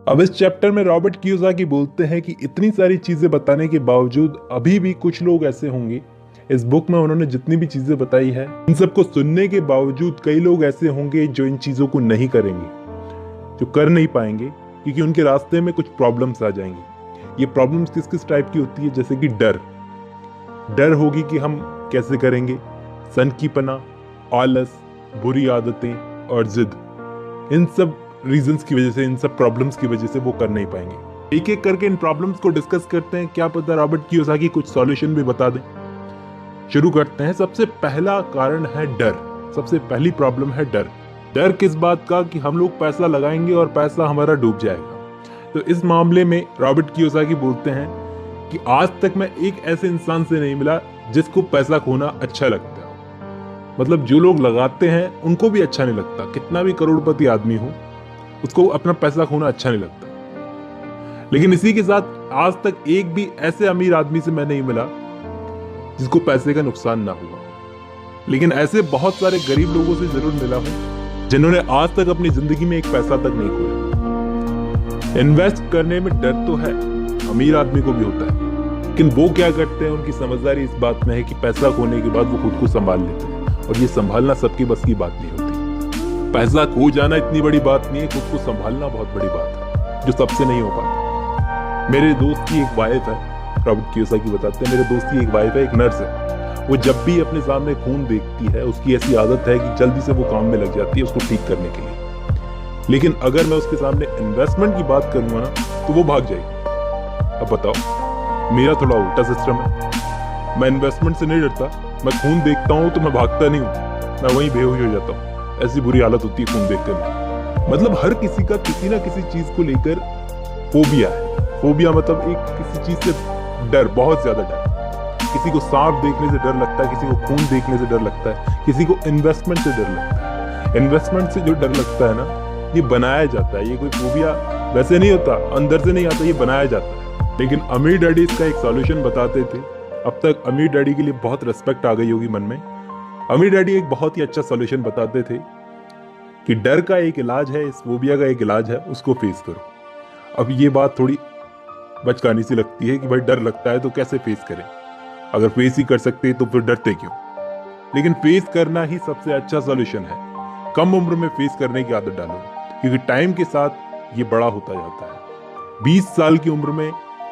अब इस चैप्टर में रॉबर्ट कियोसाकी बोलते हैं कि इतनी सारी चीजें बताने के बावजूद अभी भी कुछ लोग ऐसे होंगे, इस बुक में उन्होंने जितनी भी चीजें बताई है इन सबको सुनने के बावजूद कई लोग ऐसे होंगे जो इन चीजों को नहीं करेंगे, जो कर नहीं पाएंगे क्योंकि उनके रास्ते में कुछ प्रॉब्लम्स आ जाएंगी। ये प्रॉब्लम्स किस किस टाइप की होती है? जैसे कि डर होगी कि हम कैसे करेंगे, सनकीपना, आलस, बुरी आदतें और जिद। इन सब रीजंस की वजह से, इन सब प्रॉब्लम्स की वजह से वो कर नहीं पाएंगे। एक एक करके इन प्रॉब्लम्स को डिस्कस करते हैं, क्या पता रॉबर्ट कियोसाकी कुछ सॉल्यूशन भी बता दें। शुरू करते हैं। सबसे पहला कारण है डर। सबसे पहली प्रॉब्लम है डर किस बात का? कि हम लोग पैसा लगाएंगे और पैसा हमारा डूब जाएगा। तो इस मामले में रॉबर्ट कियोसाकी बोलते हैं कि आज तक मैं एक ऐसे इंसान से नहीं मिला जिसको पैसा खोना अच्छा लगता है। मतलब जो लोग लगाते हैं उनको भी अच्छा नहीं लगता, कितना भी करोड़पति आदमी हो उसको अपना पैसा खोना अच्छा नहीं लगता। लेकिन इसी के साथ आज तक एक भी ऐसे अमीर आदमी से मैं नहीं मिला जिसको पैसे का नुकसान ना हुआ। लेकिन ऐसे बहुत सारे गरीब लोगों से जरूर मिला हूं जिन्होंने आज तक अपनी जिंदगी में एक पैसा तक नहीं खोया। इन्वेस्ट करने में डर तो है, अमीर आदमी को भी होता है, लेकिन वो क्या करते हैं, उनकी समझदारी इस बात में है कि पैसा खोने के बाद वो खुद को संभाल लेते हैं। और ये संभालना सबकी बस की बात नहीं होती। पैसा खो जाना इतनी बड़ी बात नहीं है, खुद को संभालना बहुत बड़ी बात है जो सबसे नहीं हो पाता। मेरे दोस्त की एक वाइफ है, रॉबर्ट कियोसाकी बताते हैं, मेरे दोस्त की एक वाइफ है, एक नर्स है। वो जब भी अपने सामने खून देखती है उसकी ऐसी आदत है कि जल्दी से वो काम में लग जाती है उसको ठीक करने के लिए। लेकिन अगर मैं उसके सामने इन्वेस्टमेंट की बात करूंगा ना तो वो भाग जाएगी। अब बताओ, मेरा थोड़ा उल्टा सिस्टम है। मैं इन्वेस्टमेंट से नहीं डरता, मैं खून देखता हूं तो मैं भागता नहीं हूं, मैं वहीं बेहोश हो जाता हूं। ऐसी बुरी हालत होती है खून देखकर। मतलब हर किसी का किसी ना किसी चीज को लेकर फोबिया है। फोबिया मतलब एक किसी चीज से डर, बहुत ज्यादा डर। किसी को सांप देखने से डर लगता है, किसी को खून देखने से डर लगता है, किसी को इन्वेस्टमेंट से डर लगता है। इन्वेस्टमेंट से जो डर लगता है ना, ये बनाया जाता है। ये कोई फोबिया वैसे नहीं होता, अंदर से नहीं आता, ये बनाया जाता है। लेकिन अमीर डैडी इसका एक सॉल्यूशन बताते थे। अब तक अमीर डैडी के लिए बहुत रिस्पेक्ट आ गई होगी मन में। अमीर डैडी एक बहुत ही अच्छा सॉल्यूशन बताते थे कि डर का एक इलाज है, इस फोबिया का एक इलाज है, उसको फेस करो। अब ये बात थोड़ी बचकानी सी लगती है कि भाई डर लगता है तो कैसे फेस करें, अगर फेस ही कर सकते तो फिर डरते क्यों। लेकिन फेस करना ही सबसे अच्छा सॉल्यूशन है। कम उम्र में फेस करने की आदत डालो, क्योंकि टाइम के साथ ये बड़ा होता जाता है। 20 साल की उम्र में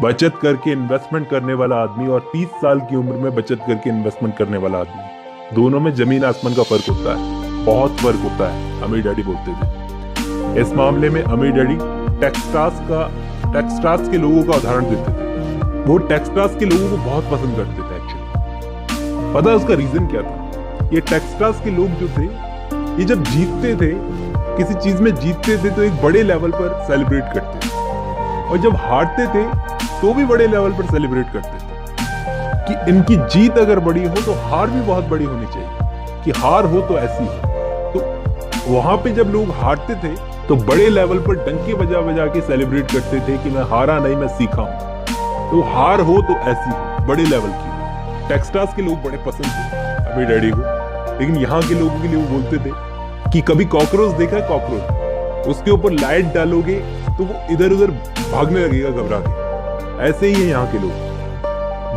बचत करके इन्वेस्टमेंट करने वाला आदमी और 30 साल की उम्र में बचत करके इन्वेस्टमेंट करने वाला आदमी, दोनों में जमीन आसमान का फर्क होता है, बहुत फर्क होता है। अमीर डैडी बोलते थे। इस मामले में अमीर डैडी टेक्सास के लोगों का उदाहरण देते थे। वो टेक्सास के लोगों को बहुत पसंद करते थे एक्चुअली। पता है उसका रीजन क्या था? ये टेक्सास के लोग जो थे, ये जब जीतते थे, किसी चीज में जीतते थे तो एक बड़े लेवल पर सेलिब्रेट करते थे, और जब हारते थे तो भी बड़े लेवल पर सेलिब्रेट करते थे। कि इनकी जीत अगर बड़ी हो तो हार भी बहुत बड़ी होनी चाहिए, कि हार हो तो ऐसी हो। तो वहां पे जब लोग हारते थे तो बड़े लेवल पर डंके बजा बजा के सेलिब्रेट करते थे कि मैं हारा नहीं, मैं सीखा हूं। तो हार हो तो ऐसी हो, बड़े लेवल की। टेक्सास के लोग बड़े पसंद थे अमीर डैडी को। लेकिन यहाँ के लोगों के लिए वो बोलते थे कि कभी कॉकरोच देखा है? कॉकरोच, उसके ऊपर लाइट डालोगे तो वो इधर उधर भागने लगेगा घबरा के। ऐसे ही है यहाँ के लोग।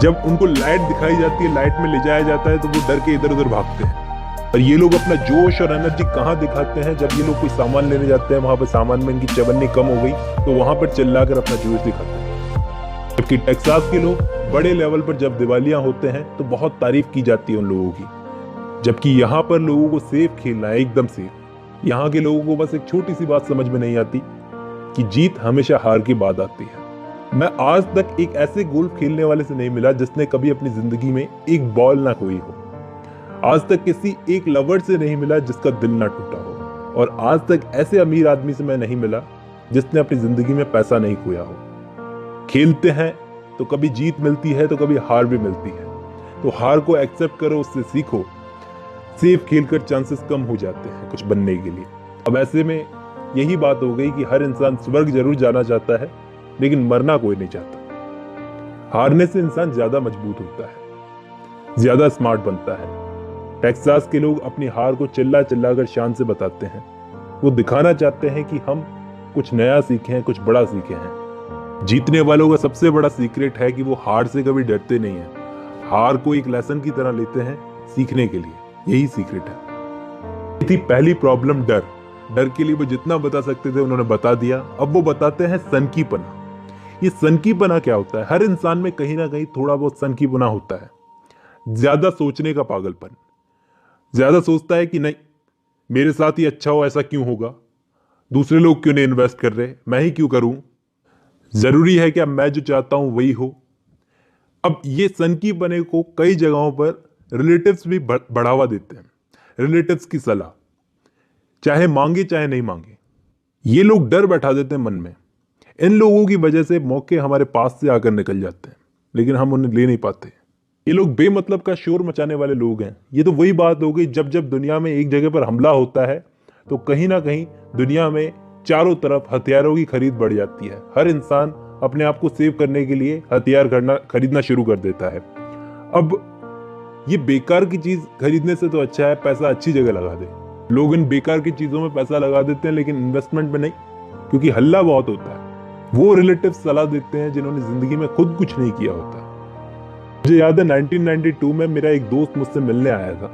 जब उनको लाइट दिखाई जाती है, लाइट में ले जाया जाता है तो वो डर के इधर उधर भागते हैं। और ये लोग अपना जोश और एनर्जी कहाँ दिखाते हैं? जब ये लोग कोई सामान लेने जाते हैं, वहां पर सामान में इनकी चवन्नी कम हो गई तो वहां पर चिल्लाकर अपना जोश दिखाते हैं। जबकि टेक्सास के लोग बड़े लेवल पर जब दिवालियां होते हैं तो बहुत तारीफ की जाती है उन लोगों की। जबकि यहाँ पर लोगों को सेफ खेलना है, एकदम सेफ। यहाँ के लोगों को बस एक छोटी सी बात समझ में नहीं आती कि जीत हमेशा हार के बाद आती है। मैं आज तक एक ऐसे गोल्फ खेलने वाले से नहीं मिला जिसने कभी अपनी जिंदगी में एक बॉल ना खोई हो। आज तक किसी एक लवर से नहीं मिला जिसका दिल ना टूटा हो। और आज तक ऐसे अमीर आदमी से मैं नहीं मिला जिसने अपनी जिंदगी में पैसा नहीं खोया हो। खेलते हैं तो कभी जीत मिलती है तो कभी हार भी मिलती है। तो हार को एक्सेप्ट करो, उससे सीखो। सेफ खेलकर चांसेस कम हो जाते हैं कुछ बनने के लिए। अब ऐसे में यही बात हो गई कि हर इंसान स्वर्ग जरूर जाना चाहता है, लेकिन मरना कोई नहीं चाहता। हारने से इंसान ज्यादा मजबूत होता है, ज्यादा स्मार्ट बनता है। टेक्सास के लोग अपनी हार को चिल्ला चिल्ला कर शान से बताते हैं। वो दिखाना चाहते हैं कि हम कुछ नया सीखे हैं, कुछ बड़ा सीखे हैं। जीतने वालों का सबसे बड़ा सीक्रेट है कि वो हार से कभी डरते नहीं है, हार को एक लेसन की तरह लेते हैं सीखने के लिए। यही सीक्रेट है। ये थी पहली प्रॉब्लम, डर। डर के लिए वो जितना बता सकते थे उन्होंने बता दिया। अब वो बताते हैं सनकीपना। ये सनकीपना क्या होता है? हर इंसान में कहीं ना कहीं थोड़ा बहुत सनकीपना होता है। ज्यादा सोचने का पागलपन। ज्यादा सोचता है कि नहीं, मेरे साथ ही अच्छा हो, ऐसा क्यों होगा, दूसरे लोग क्यों नहीं इन्वेस्ट कर रहे, मैं ही क्यों करूं, जरूरी है क्या मैं जो चाहता हूं वही हो। अब ये सनकीपने को कई जगहों पर रिलेटिव्स भी बढ़ावा देते हैं। रिलेटिव्स की सलाह चाहे मांगे चाहे नहीं मांगे, ये लोग डर बैठा देते हैं मन में। इन लोगों की वजह से मौके हमारे पास से आकर निकल जाते हैं, लेकिन हम उन्हें ले नहीं पाते। ये लोग बेमतलब का शोर मचाने वाले लोग हैं। ये तो वही बात हो गई, जब जब दुनिया में एक जगह पर हमला होता है तो कहीं ना कहीं दुनिया में चारों तरफ हथियारों की खरीद बढ़ जाती है। हर इंसान अपने आप को सेव करने के लिए हथियार खरीदना शुरू कर देता है। अब ये बेकार की चीज खरीदने से तो अच्छा है पैसा अच्छी जगह लगा दे। लोग इन बेकार की चीजों में पैसा लगा देते हैं, लेकिन इन्वेस्टमेंट में नहीं, क्योंकि हल्ला बहुत होता है। वो रिलेटिव सलाह देते हैं जिन्होंने जिंदगी में खुद कुछ नहीं किया होता। मुझे याद है 1992 में मेरा एक दोस्त मुझसे मिलने आया था।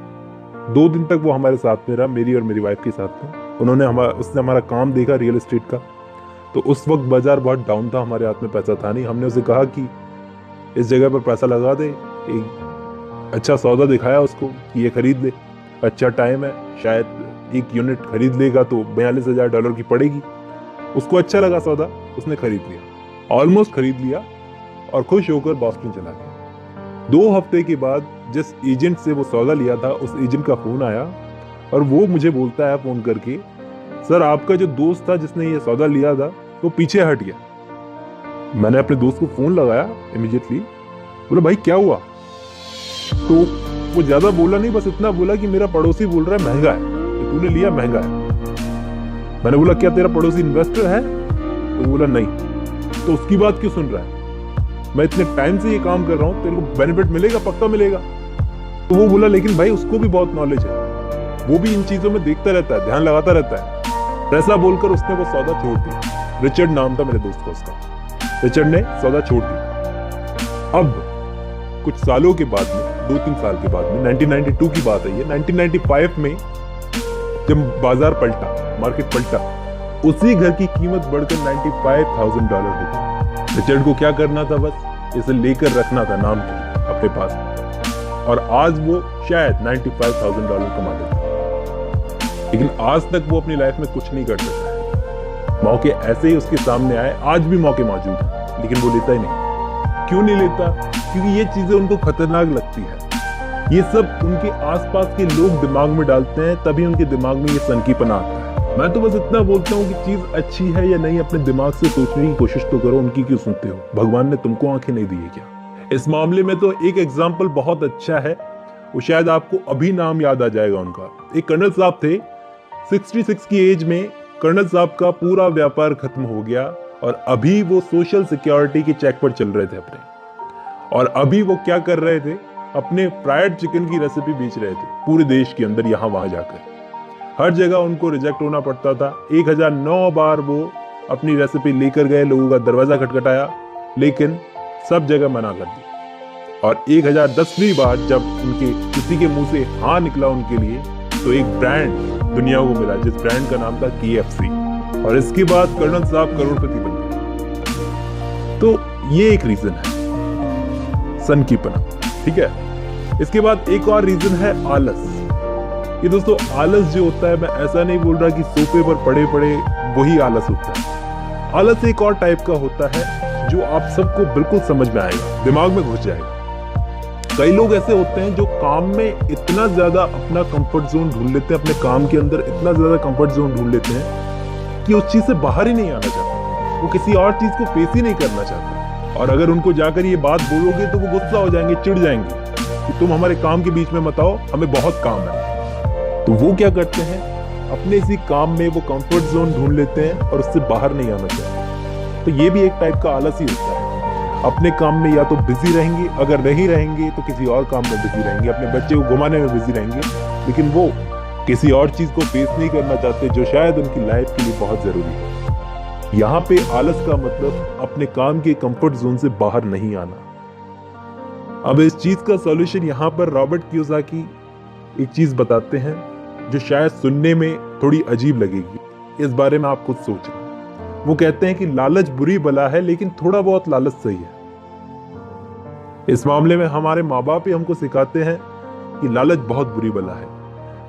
2 दिन तक वो हमारे साथ में रहा, मेरी और मेरी वाइफ के साथ में। उसने हमारा काम देखा रियल एस्टेट का। तो उस वक्त बाजार बहुत डाउन था, हमारे हाथ में पैसा था नहीं। हमने उसे कहा कि इस जगह पर पैसा लगा दे। एक अच्छा सौदा दिखाया उसको कि ये खरीद ले, अच्छा टाइम है, शायद 1 यूनिट खरीद लेगा तो $42,000 की पड़ेगी। उसको अच्छा लगा सौदा, उसने खरीद लिया, ऑलमोस्ट खरीद लिया और खुश होकर बॉस्टन चला गया। 2 हफ्ते के बाद जिस एजेंट से वो सौदा लिया था, उस एजेंट का फोन आया और वो मुझे बोलता है फोन करके, सर आपका जो दोस्त था जिसने ये सौदा लिया था वो पीछे हट गया। मैंने अपने दोस्त को फोन लगाया इमीडिएटली, बोला भाई क्या हुआ? तो वो ज्यादा बोला नहीं, बस इतना बोला कि मेरा पड़ोसी बोल रहा है महंगा है, तो तूने लिया महंगा है। मैंने बोला क्या तेरा पड़ोसी इन्वेस्टर है? तो बोला नहीं। तो उसकी बात क्यों सुन रहा है? मैं इतने टाइम से ये काम कर रहा हूँ, तेरे को बेनिफिट मिलेगा, पक्का मिलेगा। तो वो बोला लेकिन भाई उसको भी बहुत नॉलेज है, वो भी इन चीजों में देखता रहता है, ध्यान लगाता रहता है। ऐसा बोलकर उसने वो सौदा छोड़ दिया। रिचर्ड नाम था मेरे दोस्त का, उसका। रिचर्ड ने सौदा छोड़ दिया। अब कुछ सालों के बाद में, 2-3 साल के बाद में, 1992 की बात है ये, 1995 में जब बाजार पलटा, मार्केट पलटा, उसी घर की कीमत बढ़कर $95,000 हो गई। रिचर्ड को क्या करना था? बस इसे लेकर रखना था नाम के अपने पास, और आज वो शायद $95,000 कमा लेता। लेकिन आज तक वो अपनी लाइफ में कुछ नहीं कर सकता है। मौके ऐसे ही उसके सामने आए, आज भी मौके मौजूद हैं, लेकिन वो लेता ही नहीं। क्यों नहीं लेता? क्योंकि ये चीजें उनको खतरनाक लगती है। ये सब उनके आसपास के लोग दिमाग में डालते हैं, तभी उनके दिमाग में ये सनकीपना आता है। मैं तो बस इतना बोलता हूँ कि चीज अच्छी है या नहीं, अपने दिमाग से सोचने की कोशिश तो करो। उनकी क्यों सुनते हो? भगवान ने तुमको आंखें नहीं दी है क्या? इस मामले में तो एक एग्जाम्पल बहुत अच्छा है, वो शायद आपको अभी नाम याद आ जाएगा उनका। एक कर्नल साहब थे, 66 की एज में कर्नल साहब का पूरा व्यापार खत्म हो गया और अभी वो सोशल सिक्योरिटी के चेक पर चल रहे थे अपने। और अभी वो क्या कर रहे थे? अपने फ्राइड चिकन की रेसिपी बेच रहे थे पूरे देश के अंदर, यहां वहां जाकर। हर जगह उनको रिजेक्ट होना पड़ता था। 1009 बार वो अपनी रेसिपी लेकर गए, लोगों का दरवाजा खटखटाया, लेकिन सब जगह मना कर दी। और 1010वीं बार जब उनके किसी के मुंह से हाँ निकला उनके लिए, तो एक ब्रांड दुनिया को मिला, जिस ब्रांड का नाम था KFC। और इसके बाद कर्नल साहब करोड़पति बन गए। तो ये एक रीजन है, सनकीपना, ठीक है। इसके बाद एक और रीजन है आलस। ये दोस्तों आलस जो होता है, मैं ऐसा नहीं बोल रहा कि सोफे पर पड़े पड़े वही आलस होता है। आलस एक और टाइप का होता है जो आप सबको बिल्कुल समझ में आएगा, दिमाग में घुस जाएगा। कई लोग ऐसे होते हैं जो काम में इतना ज्यादा अपना कंफर्ट जोन ढूंढ लेते हैं, अपने काम के अंदर इतना ज्यादा कंफर्ट जोन ढूंढ लेते हैं कि उस चीज से बाहर ही नहीं आना चाहते, वो किसी और चीज को फेस ही नहीं करना चाहते। और अगर उनको जाकर ये बात बोलोगे तो वो गुस्सा हो जाएंगे, चिढ़ जाएंगे कि तुम हमारे काम के बीच में मत आओ, हमें बहुत काम है। तो वो क्या करते हैं? अपने इसी काम में वो कंफर्ट जोन ढूंढ लेते हैं और उससे बाहर नहीं आना चाहते। तो ये भी एक टाइप का आलस ही होता है। अपने काम में या तो बिजी रहेंगे, अगर नहीं रहेंगे तो किसी और काम में बिजी रहेंगे, अपने बच्चे को घुमाने में बिजी रहेंगे, लेकिन वो किसी और चीज को फेस नहीं करना चाहते जो शायद उनकी लाइफ के लिए बहुत जरूरी है। यहाँ पे आलस का मतलब अपने काम के कंफर्ट जोन से बाहर नहीं आना। अब इस चीज का सॉल्यूशन यहाँ पर रॉबर्ट कियोसाकी एक चीज बताते हैं जो शायद सुनने में थोड़ी अजीब लगेगी। इस बारे में आप खुद सोचना। वो कहते हैं कि लालच बुरी बला है, लेकिन थोड़ा बहुत लालच सही है। इस मामले में हमारे माँ बाप ही हमको सिखाते हैं कि लालच बहुत बुरी बला है,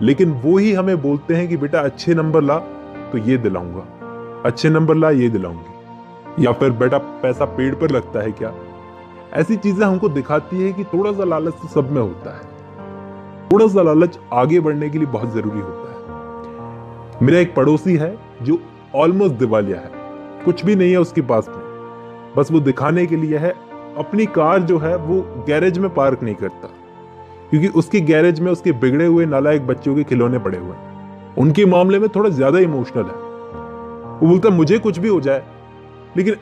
लेकिन वो ही हमें बोलते हैं कि बेटा अच्छे नंबर ला तो ये दिलाऊंगा, अच्छे नंबर ला ये दिलाऊंगी, या फिर बेटा पैसा पेड़ पर लगता है क्या। ऐसी चीजें हमको दिखाती है कि थोड़ा सा लालच तो सब में होता है। थोड़ा सा लालच आगे बढ़ने के लिए बहुत जरूरी होता है। मेरा एक पड़ोसी है जो ऑलमोस्ट दिवालिया है, कुछ भी नहीं है उसके पास में, बस वो दिखाने के लिए है। अपनी कार जो है वो गैरेज में पार्क नहीं करता, क्योंकि उसके गैरेज में उसके बिगड़े हुए नालायक बच्चों के खिलौने पड़े हुए हैं। उनके मामले में थोड़ा ज्यादा इमोशनल है। वो बोलता है मुझे कुछ भी हो जाए, लेकिन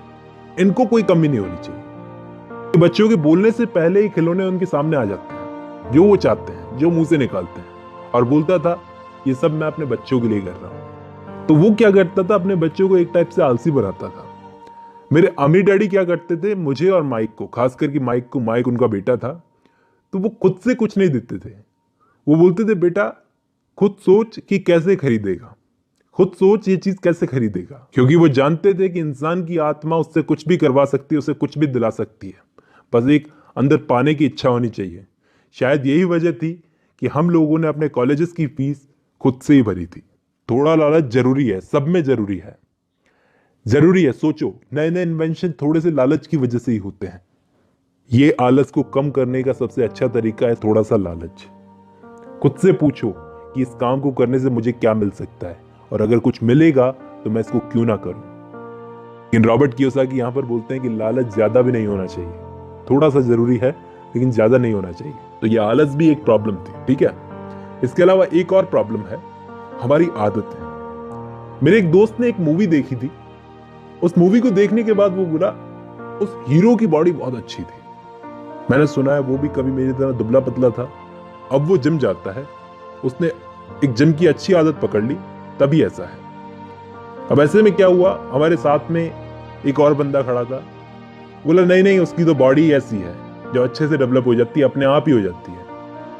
इनको कोई कमी नहीं होनी चाहिए। बच्चों के बोलने से पहले ही खिलौने उनके सामने आ जाते हैं, जो वो चाहते हैं, जो मुंह से निकालते हैं। और बोलता था ये सब मैं अपने बच्चों के लिए कर रहा हूं। तो वो क्या करता था, अपने बच्चों को एक टाइप से आलसी बनाता था। मेरे अम्मी डैडी क्या करते थे, मुझे और माइक को, खास करके माइक को, माइक उनका बेटा था, तो वो खुद से कुछ नहीं देते थे। वो बोलते थे बेटा खुद सोच कि कैसे खरीदेगा, खुद सोच ये चीज कैसे खरीदेगा, क्योंकि वो जानते थे कि इंसान की आत्मा उससे कुछ भी करवा सकती है, उसे कुछ भी दिला सकती है, बस एक अंदर पाने की इच्छा होनी चाहिए। शायद यही वजह थी कि हम लोगों ने अपने कॉलेजेस की फीस खुद से ही भरी थी। थोड़ा लालच जरूरी है, सब में जरूरी है, जरूरी है। सोचो, नए नए इन्वेंशन थोड़े से लालच की वजह से ही होते हैं। ये आलस को कम करने का सबसे अच्छा तरीका है थोड़ा सा लालच। खुद से पूछो कि इस काम को करने से मुझे क्या मिल सकता है, और अगर कुछ मिलेगा तो मैं इसको क्यों ना करूं। लेकिन रॉबर्ट कियोसाकी यहां पर बोलते हैं कि लालच ज्यादा भी नहीं होना चाहिए, थोड़ा सा जरूरी है, लेकिन ज्यादा नहीं होना चाहिए। तो ये आलस भी एक प्रॉब्लम थी, ठीक है। इसके अलावा एक और प्रॉब्लम है, हमारी आदतें। मेरे एक दोस्त ने एक मूवी देखी थी। उस मूवी को देखने के बाद वो बोला उस हीरो की बॉडी बहुत अच्छी थी। मैंने सुना है वो भी कभी मेरी तरह दुबला पतला था, अब वो जिम जाता है। उसने एक जिम की अच्छी आदत पकड़ ली, तभी ऐसा है। अब ऐसे में क्या हुआ, हमारे साथ में एक और बंदा खड़ा था, बोला नहीं नहीं उसकी तो बॉडी ऐसी है जो अच्छे से डेवलप हो जाती है, अपने आप ही हो जाती है,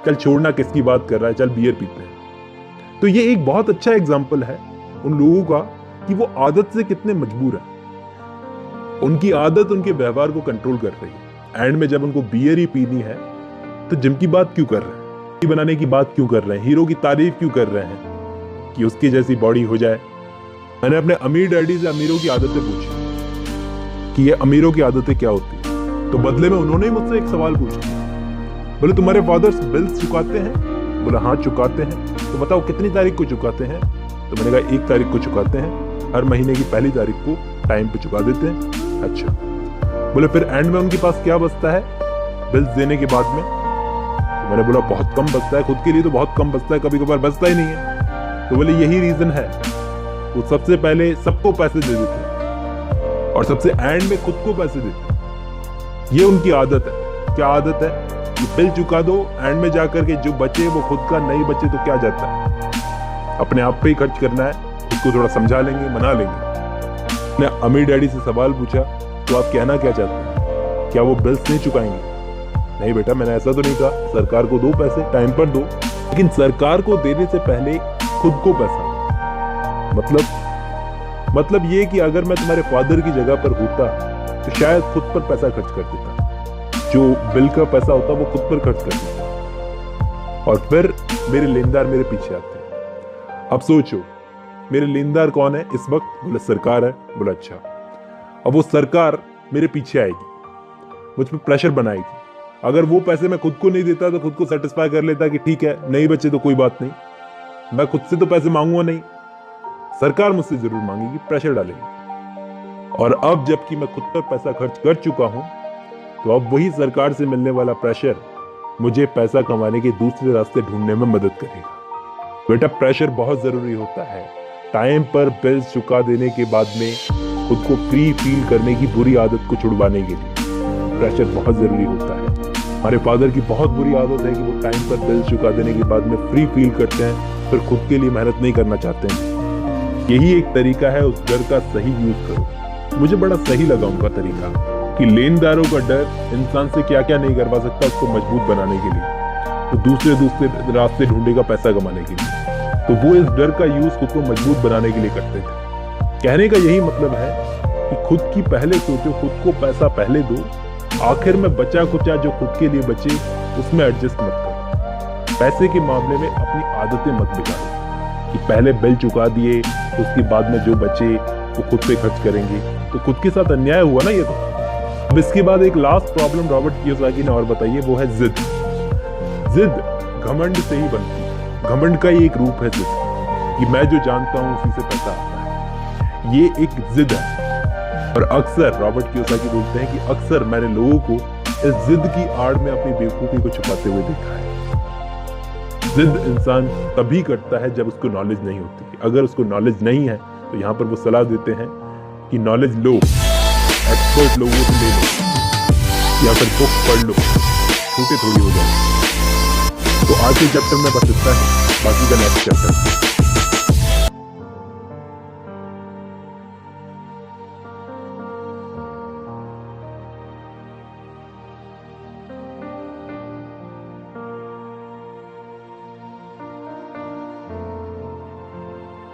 चल छोड़ना किसकी बात कर रहा है, चल बियर पीते हैं। तो ये एक बहुत अच्छा एग्जाम्पल है उन लोगों का कि वो आदत से कितने मजबूर है। उनकी आदत उनके व्यवहार को कंट्रोल कर रही है। एंड में जब उनको बियर ही पीनी है तो जिम की बात क्यों कर रहे हैं, बनाने की बात क्यों कर रहे हैं, हीरो की तारीफ क्यों कर रहे हैं कि उसकी जैसी बॉडी हो जाए। मैंने अपने अमीर डैडी से अमीरों की आदतें पूछी कि ये अमीरों की आदतें क्या होती है, तो बदले में उन्होंने ही मुझसे एक सवाल पूछा। बोले तुम्हारे फादर्स बिल्स चुकाते हैं? बोला हाँ चुकाते हैं। तो बताओ कितनी तारीख को चुकाते हैं? तो मैंने कहा 1 तारीख को चुकाते हैं, हर महीने की पहली तारीख को टाइम पे चुका देते हैं। अच्छा, बोले फिर एंड में उनके पास क्या बचता है बिल्स देने के बाद में? तो मैंने बोला बहुत कम बचता है, खुद के लिए तो बहुत कम बचता है, कभी कभार बचता ही नहीं है। तो बोले यही रीजन है, वो सबसे पहले सबको पैसे दे देते हैं और सबसे एंड में खुद को पैसे देते हैं। ये उनकी आदत है। क्या आदत है? बिल चुका दो, एंड में जाकर के जो बचे वो खुद का, नहीं बचे तो क्या जाता है, अपने आप पे ही खर्च करना है, खुद को थोड़ा समझा लेंगे, मना लेंगे। मैं अमीर डैडी से सवाल पूछा तो आप कहना क्या चाहते हैं, क्या वो बिल्स नहीं चुकाएंगे? नहीं बेटा मैंने ऐसा तो नहीं कहा, सरकार को दो पैसे, टाइम पर दो, लेकिन सरकार को देने से पहले खुद को पैसा। मतलब ये कि अगर मैं तुम्हारे फादर की जगह पर होता तो शायद खुद पर पैसा खर्च कर देता, जो बिल का पैसा होता वो खुद पर खर्च कर देता, और फिर मेरे लेनदार मेरे पीछे आते हैं। अब सोचो मेरे लेनदार कौन है इस वक्त? बोले सरकार है। बोला अच्छा, अब वो सरकार मेरे पीछे आएगी, मुझ पर प्रेशर बनाएगी। अगर वो पैसे मैं खुद को नहीं देता तो खुद को सेटिस्फाई कर लेता कि ठीक है नहीं बचे तो कोई बात नहीं, मैं खुद से तो पैसे मांगूंगा नहीं, सरकार मुझसे जरूर मांगेगी, प्रेशर डालेगी। और अब जबकि मैं खुद पर पैसा खर्च कर चुका हूं तो अब वही सरकार से मिलने वाला प्रेशर मुझे पैसा कमाने के दूसरे रास्ते ढूंढने में मदद करेगा। बेटा प्रेशर बहुत जरूरी होता है। टाइम पर बिल्स चुका देने के बाद में खुद को फ्री फील करने की बुरी आदत को छुड़वाने के लिए प्रेशर बहुत जरूरी होता है। हमारे फादर की बहुत बुरी आदत है कि वो टाइम पर बिल्स चुका देने के बाद में फ्री फील करते हैं, फिर खुद के लिए मेहनत नहीं करना चाहते हैं। यही एक तरीका है उस डर का सही यूज करो। मुझे बड़ा सही लगा उनका तरीका कि लेनदारों का डर इंसान से क्या क्या नहीं करवा सकता उसको मजबूत बनाने के लिए, तो दूसरे रास्ते ढूंढेगा पैसा कमाने के लिए। तो वो इस डर का यूज खुद को मजबूत बनाने के लिए करते थे। कहने का यही मतलब है कि खुद की पहले सोचो, खुद को पैसा पहले दो, आखिर में बचा कुचा जो खुद के लिए बचे उसमें एडजस्ट मत करो। पैसे के मामले में अपनी आदतें मत बिगाड़ो कि पहले बिल चुका दिए तो उसके बाद में जो बचे वो खुद पे खर्च करेंगे, तो खुद के साथ अन्याय हुआ ना ये तो। अब इसके बाद एक लास्ट प्रॉब्लम रॉबर्ट कियोसाकी ने और बताई है, वो है जिद। जिद घमंड से ही बनती है। घमंड का ही एक रूप है जिद, कि मैं जो जानता हूं उसी से पैसा आता है। ये एक जिद है। और अक्सर रॉबर्ट कियोसाकी बोलते हैं कि अक्सर मैंने लोगों को इस जिद की आड़ में अपनी बेवकूफी को छुपाते हुए देखा है। जिद इंसान तभी करता है जब उसको नॉलेज नहीं होती। अगर उसको नॉलेज नहीं है तो यहाँ पर वो सलाह देते हैं कि नॉलेज लो, एक्सपर्ट लोगों से ले लो, या फिर बुक पढ़ लो, छोटे थोड़ी हो जाए। तो आज के चैप्टर में बस इतना है, बाकी का नेक्स्ट चैप्टर।